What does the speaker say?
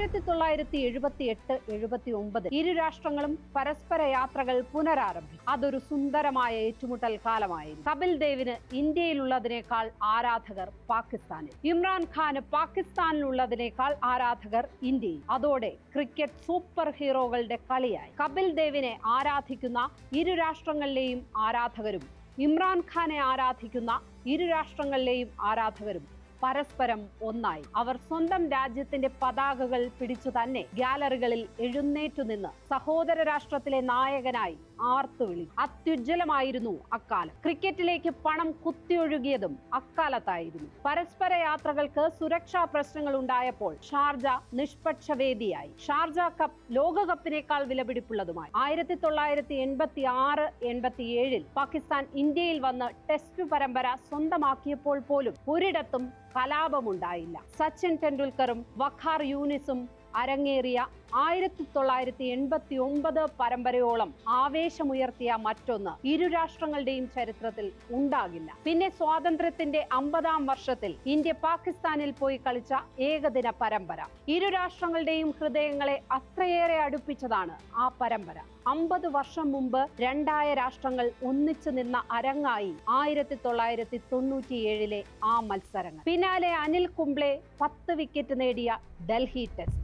1978-79 ഇരു രാഷ്ട്രങ്ങളും പരസ്പര യാത്രകൾ പുനരാരംഭിച്ചു. അതൊരു സുന്ദരമായ ഏറ്റുമുട്ടൽ കാലമായിരുന്നു. കപിൽ ദേവിന് ഇന്ത്യയിലുള്ളതിനേക്കാൾ ആരാധകർ പാകിസ്ഥാനിൽ, ഇമ്രാൻഖാന് പാകിസ്ഥാനിലുള്ളതിനേക്കാൾ ആരാധകർ ഇന്ത്യയിൽ. അതോടെ ക്രിക്കറ്റ് സൂപ്പർ ഹീറോകളുടെ കളിയായി. കപിൽ ദേവിനെ ആരാധിക്കുന്ന ഇരു രാഷ്ട്രങ്ങളിലെയും ആരാധകരും ഇമ്രാൻഖാനെ ആരാധിക്കുന്ന ഇരു രാഷ്ട്രങ്ങളിലെയും ആരാധകരും പരസ്പരം ഒന്നായി. അവർ സ്വന്തം രാജ്യത്തിന്റെ പതാകകൾ പിടിച്ചു തന്നെ ഗാലറികളിൽ എഴുന്നേറ്റു നിന്ന് സഹോദര രാഷ്ട്രത്തിലെ നായകനായി ആർത്തുവിളി. അത്യുജ്വലമായിരുന്നു അക്കാലം. ക്രിക്കറ്റിലേക്ക് പണം കുത്തിയൊഴുകിയതും അക്കാലത്തായിരുന്നു. പരസ്പര യാത്രകൾക്ക് സുരക്ഷാ പ്രശ്നങ്ങൾ ഉണ്ടായപ്പോൾ ഷാർജ നിഷ്പക്ഷ വേദിയായി. ഷാർജ കപ്പ് ലോകകപ്പിനേക്കാൾ വിലപിടിപ്പുള്ളതുമായി. 1986-87 പാകിസ്ഥാൻ ഇന്ത്യയിൽ വന്ന് ടെസ്റ്റ് പരമ്പര സ്വന്തമാക്കിയപ്പോൾ പോലും ഒരിടത്തും കലാപമുണ്ടായില്ല. സച്ചിൻ ടെണ്ടുൽക്കറും വഖാർ യൂനിസും അരങ്ങേറിയ 1989 പരമ്പരയോളം ആവേശമുയർത്തിയ മറ്റൊന്ന് ഇരു രാഷ്ട്രങ്ങളുടെയും ചരിത്രത്തിൽ ഉണ്ടാകില്ല. പിന്നെ സ്വാതന്ത്ര്യത്തിന്റെ 50-ാം വർഷത്തിൽ ഇന്ത്യ പാകിസ്ഥാനിൽ പോയി കളിച്ച ഏകദിന പരമ്പര ഇരു രാഷ്ട്രങ്ങളുടെയും ഹൃദയങ്ങളെ അത്രയേറെ അടുപ്പിച്ചതാണ് ആ പരമ്പര. 50 വർഷം മുമ്പ് രണ്ടായ രാഷ്ട്രങ്ങൾ ഒന്നിച്ചു നിന്ന അരങ്ങായി 1997 ആ മത്സരങ്ങൾ. പിന്നാലെ അനിൽ കുംബ്ലെ 10 വിക്കറ്റ് നേടിയ ഡൽഹി ടെസ്റ്റ്.